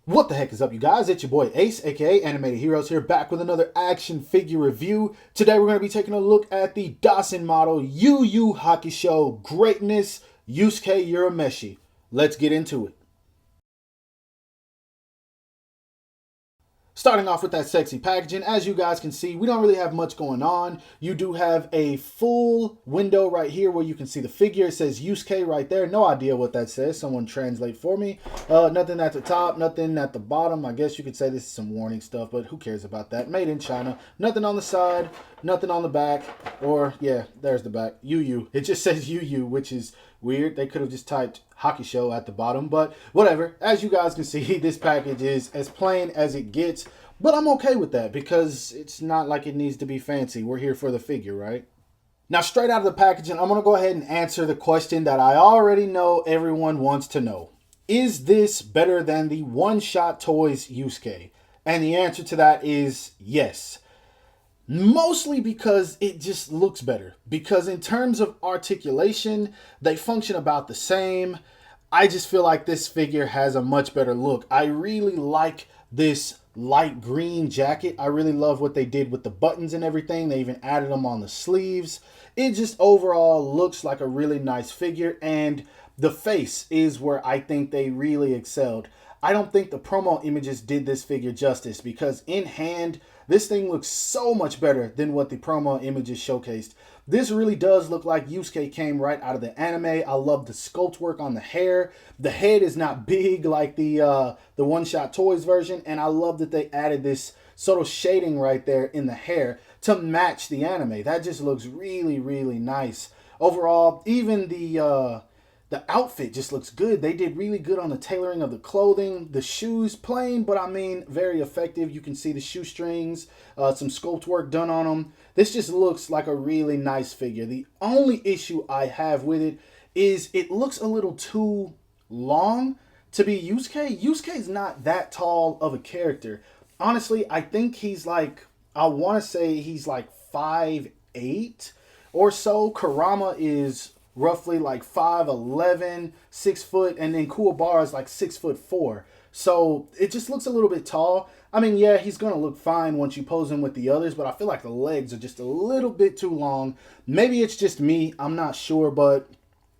What the heck is up, you guys? It's your boy Ace, aka Animated Heroes, here back with another action figure review. Today we're going to be taking a look at the Dasin model Yu Yu Hakusho Greatness Yusuke Urameshi. Let's get into it. Starting off with that sexy packaging, as you guys can see, we don't really have much going on. You do have a full window right here where you can see the figure. It says Yusuke right there. No idea what that says. Someone translate for me. Nothing at the top, nothing at the bottom. I guess you could say this is some warning stuff, but who cares about that? Made in China. Nothing on the side, nothing on the back. Or, yeah, there's the back. Yu Yu. It just says Yu Yu, which is weird. They could have just typed Hakusho at the bottom, but whatever. As you guys can see, this package is as plain as it gets, but I'm okay with that because it's not like it needs to be fancy. We're here for the figure, right? Now, straight out of the packaging, I'm going to go ahead and answer the question that I already know everyone wants to know. Is this better than the one-shot toys Yusuke? And the answer to that is yes. Mostly because it just looks better. Because in terms of articulation, they function about the same. I just feel like this figure has a much better look. I really like this light green jacket. I really love what they did with the buttons and everything. They even added them on the sleeves. It just overall looks like a really nice figure. And the face is where I think they really excelled. I don't think the promo images did this figure justice because in hand, this thing looks so much better than what the promo images showcased. This really does look like Yusuke came right out of the anime. I love the sculpt work on the hair. The head is not big like the one-shot toys version, and I love that they added this sort of shading right there in the hair to match the anime. That just looks really, really nice. Overall, even the outfit just looks good. They did really good on the tailoring of the clothing. The shoes, plain, but I mean, very effective. You can see the shoestrings, some sculpt work done on them. This just looks like a really nice figure. The only issue I have with it is it looks a little too long to be Yusuke. Yusuke is not that tall of a character. Honestly, I think he's like, I want to say he's like 5'8" or so. Kurama is roughly like 5'11", 6 foot, and then Kuwabara is like 6'4". So it just looks a little bit tall. I mean, yeah, he's gonna look fine once you pose him with the others, but I feel like the legs are just a little bit too long. Maybe it's just me, I'm not sure, but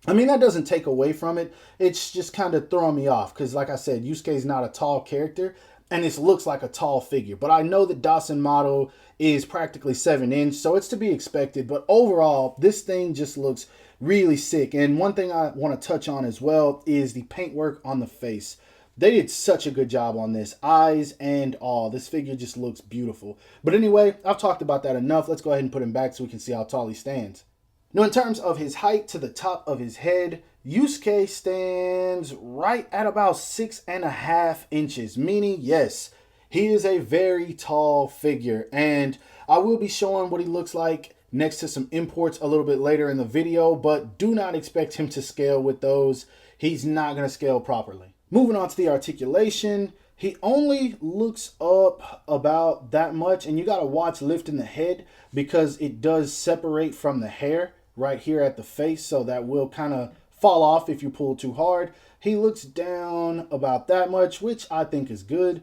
I mean, that doesn't take away from it. It's just kind of throwing me off because, like I said, Yusuke's not a tall character, and this looks like a tall figure. But I know the Dasin model is practically 7-inch, so it's to be expected. But overall, this thing just looks really sick. And one thing I want to touch on as well is the paintwork on the face. They did such a good job on this. Eyes and all. This figure just looks beautiful. But anyway, I've talked about that enough. Let's go ahead and put him back so we can see how tall he stands. Now, in terms of his height to the top of his head, Yusuke stands right at about 6.5 inches, meaning, yes, he is a very tall figure. And I will be showing what he looks like next to some imports a little bit later in the video, but do not expect him to scale with those. He's not going to scale properly. Moving on to the articulation, he only looks up about that much, and you got to watch lifting the head because it does separate from the hair right here at the face, so that will kind of fall off if you pull too hard. He looks down about that much, which I think is good.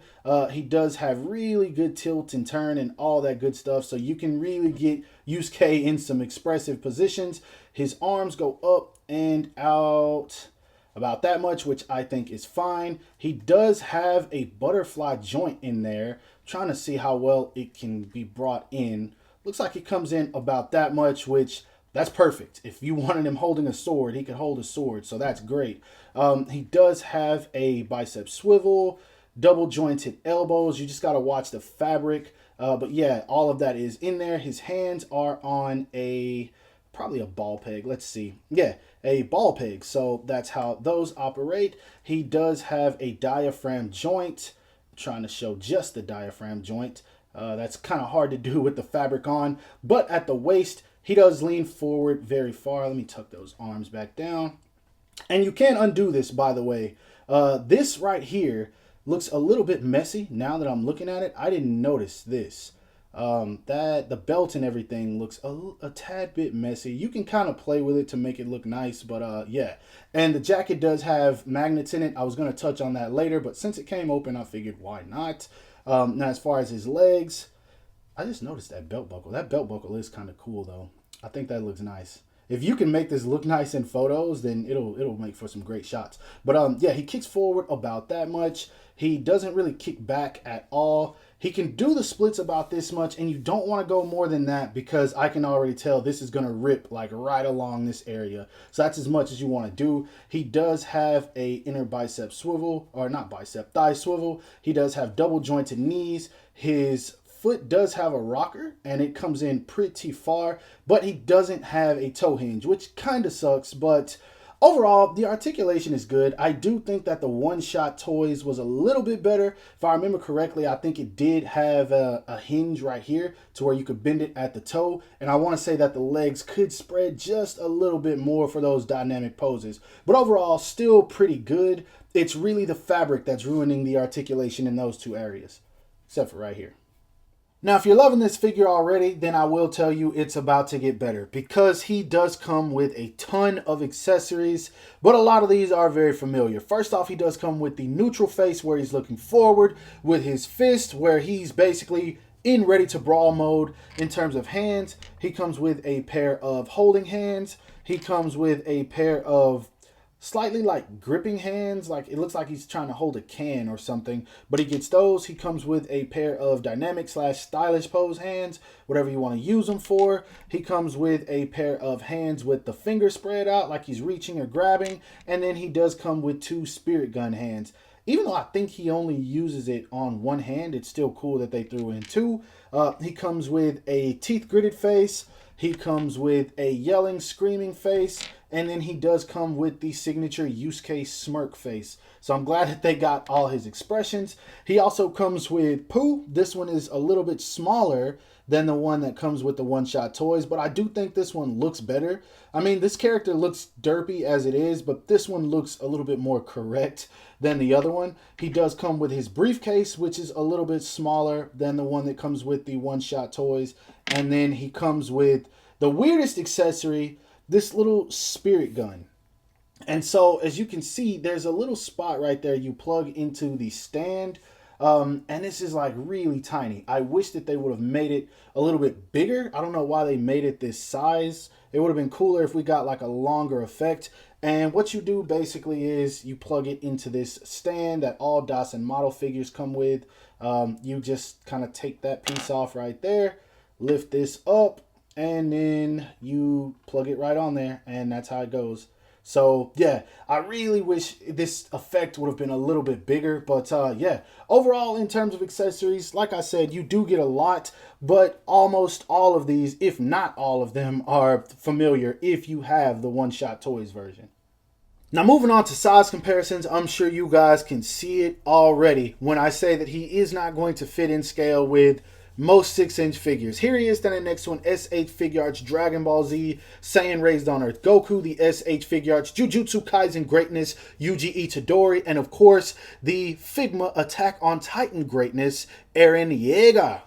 He does have really good tilt and turn and all that good stuff, so you can really get Yusuke in some expressive positions. His arms go up and out about that much, which I think is fine. He does have a butterfly joint in there. I'm trying to see how well it can be brought in. Looks like it comes in about that much, which that's perfect. If you wanted him holding a sword, he could hold a sword, so that's great. He does have a bicep swivel, double jointed elbows. You just got to watch the fabric. But yeah, all of that is in there. His hands are on probably a ball peg. Let's see. Yeah, a ball peg. So that's how those operate. He does have a diaphragm joint. I'm trying to show just the diaphragm joint. That's kind of hard to do with the fabric on. But at the waist, he does lean forward very far. Let me tuck those arms back down. And you can undo this, by the way. This right here looks a little bit messy now that I'm looking at it. I didn't notice this. That the belt and everything looks a tad bit messy. You can kind of play with it to make it look nice, but yeah. And the jacket does have magnets in it. I was going to touch on that later, but since it came open, I figured why not. Now, as far as his legs, I just noticed that belt buckle. That belt buckle is kind of cool, though. I think that looks nice. If you can make this look nice in photos, then it'll make for some great shots. But yeah, he kicks forward about that much. He doesn't really kick back at all. He can do the splits about this much, and you don't want to go more than that because I can already tell this is going to rip like right along this area. So that's as much as you want to do. He does have a inner bicep swivel, or not bicep, thigh swivel. He does have double jointed knees. His foot does have a rocker and it comes in pretty far, but he doesn't have a toe hinge, which kind of sucks. But overall, the articulation is good. I do think that the one-shot toys was a little bit better. If I remember correctly, I think it did have a hinge right here to where you could bend it at the toe. And I want to say that the legs could spread just a little bit more for those dynamic poses. But overall, still pretty good. It's really the fabric that's ruining the articulation in those two areas, except for right here. Now, if you're loving this figure already, then I will tell you it's about to get better because he does come with a ton of accessories, but a lot of these are very familiar. First off, he does come with the neutral face where he's looking forward, with his fist where he's basically in ready to brawl mode. In terms of hands, he comes with a pair of holding hands. He comes with a pair of slightly like gripping hands, like it looks like he's trying to hold a can or something, but he gets those. He comes with a pair of dynamic / stylish pose hands, whatever you want to use them for. He comes with a pair of hands with the finger spread out like he's reaching or grabbing, and then he does come with 2 spirit gun hands. Even though I think he only uses it on one hand, it's still cool that they threw in 2. He comes with a teeth gritted face. He comes with a yelling, screaming face, and then he does come with the signature Yusuke smirk face. So I'm glad that they got all his expressions. He also comes with Pooh. This one is a little bit smaller than the one that comes with the one-shot toys, but I do think this one looks better. I mean, this character looks derpy as it is, but this one looks a little bit more correct than the other one. He does come with his briefcase, which is a little bit smaller than the one that comes with the one-shot toys. And then he comes with the weirdest accessory, this little spirit gun. And so, as you can see, there's a little spot right there you plug into the stand. And this is like really tiny. I wish that they would have made it a little bit bigger. I don't know why they made it this size. It would have been cooler if we got like a longer effect. And what you do basically is you plug it into this stand that all Dasin model figures come with. You just kind of take that piece off right there, lift this up, and then you plug it right on there, and that's how it goes. So yeah, I really wish this effect would have been a little bit bigger, but yeah, overall in terms of accessories, like I said, you do get a lot, but almost all of these, if not all of them, are familiar if you have the one-shot toys version. Now moving on to size comparisons, I'm sure you guys can see it already when I say that he is not going to fit in scale with most 6-inch figures. Here he is standing next to an SH Figuarts Dragon Ball Z Saiyan Raised on Earth Goku, the SH Figuarts Jujutsu Kaisen Greatness Yuji Itadori, and of course the Figma Attack on Titan Greatness Eren Yeager.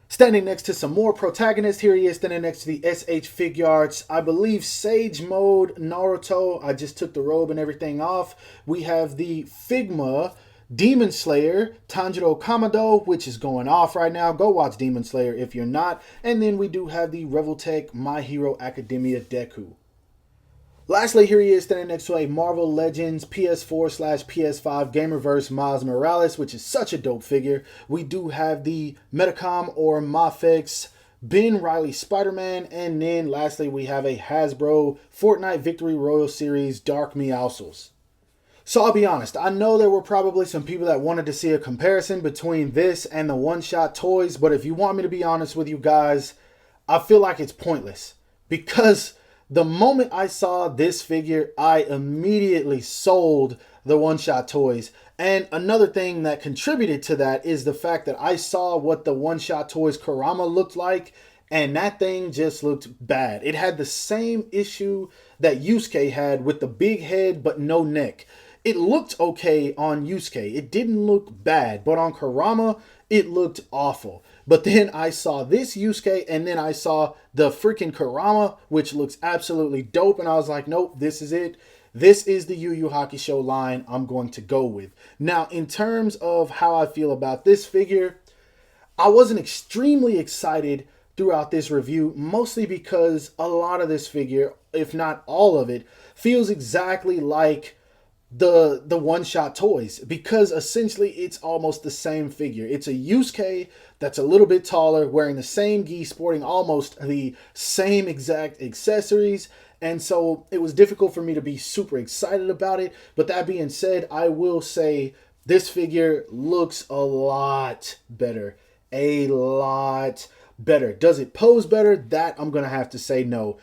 Standing next to some more protagonists, here he is standing next to the SH Figuarts, I believe Sage Mode Naruto. I just took the robe and everything off. We have the Figma Demon Slayer Tanjiro Kamado, which is going off right now. Go watch Demon Slayer if you're not. And then we do have the Revoltech My Hero Academia Deku. Lastly, here he is standing next to a Marvel Legends PS4/PS5 Gamerverse Miles Morales, which is such a dope figure. We do have the Metacom or Mafex Ben Riley Spider-Man, and then lastly we have a Hasbro Fortnite Victory Royal Series Dark Meowscles. So I'll be honest, I know there were probably some people that wanted to see a comparison between this and the one-shot toys, but if you want me to be honest with you guys, I feel like it's pointless. Because the moment I saw this figure, I immediately sold the one-shot toys. And another thing that contributed to that is the fact that I saw what the one-shot toys Kurama looked like, and that thing just looked bad. It had the same issue that Yusuke had with the big head but no neck. It looked okay on Yusuke. It didn't look bad, but on Kurama, it looked awful. But then I saw this Yusuke, and then I saw the freaking Kurama, which looks absolutely dope, and I was like, nope, this is it. This is the Yu Yu Hakusho line I'm going to go with. Now, in terms of how I feel about this figure, I wasn't extremely excited throughout this review, mostly because a lot of this figure, if not all of it, feels exactly like the one-shot toys, because essentially it's almost the same figure. It's a Yusuke that's a little bit taller, wearing the same gi, sporting almost the same exact accessories, and so it was difficult for me to be super excited about it. But that being said, I will say this figure looks a lot better. A lot better. Does it pose better? That I'm gonna have to say no.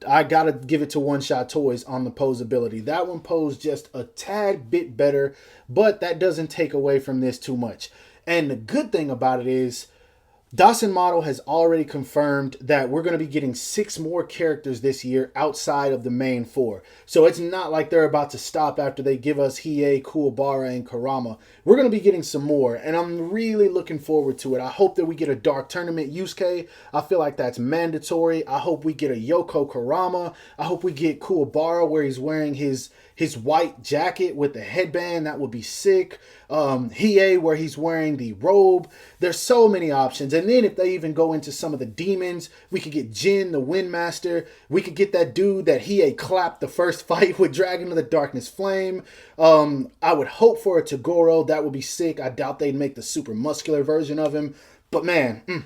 I gotta give it to One Shot Toys on the posability. That one posed just a tad bit better, but that doesn't take away from this too much. And the good thing about it is Dasin Model has already confirmed that we're going to be getting 6 more characters this year outside of the main 4. So it's not like they're about to stop after they give us Hiei, Kuwabara, and Kurama. We're going to be getting some more, and I'm really looking forward to it. I hope that we get a Dark Tournament Yusuke. I feel like that's mandatory. I hope we get a Yoko Kurama. I hope we get Kuwabara where he's wearing his white jacket with the headband. That would be sick. Hiei where he's wearing the robe. There's so many options. And then if they even go into some of the demons, we could get Jin, the Windmaster. We could get that dude that Hiei clapped the first fight with Dragon of the Darkness Flame. I would hope for a Togoro. That would be sick. I doubt they'd make the super muscular version of him. But man,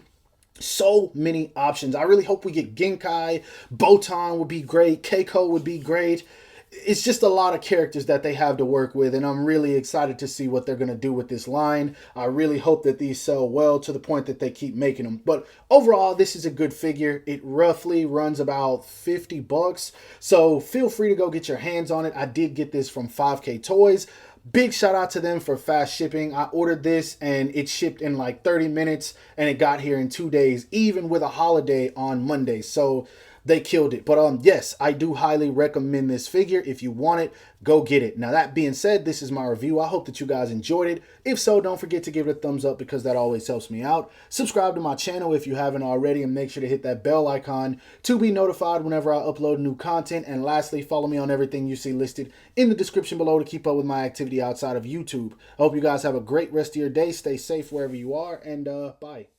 so many options. I really hope we get Genkai. Botan would be great. Keiko would be great. It's just a lot of characters that they have to work with, and I'm really excited to see what they're going to do with this line. I really hope that these sell well to the point that they keep making them. But overall, this is a good figure. It roughly runs about $50, so feel free to go get your hands on it. I did get this from 5K Toys. Big shout out to them for fast shipping. I ordered this and it shipped in like 30 minutes and it got here in 2 days, even with a holiday on Monday. So they killed it. But yes, I do highly recommend this figure. If you want it, go get it. Now, that being said, this is my review. I hope that you guys enjoyed it. If so, don't forget to give it a thumbs up because that always helps me out. Subscribe to my channel if you haven't already, and make sure to hit that bell icon to be notified whenever I upload new content. And lastly, follow me on everything you see listed in the description below to keep up with my activity outside of YouTube. I hope you guys have a great rest of your day. Stay safe wherever you are, and bye.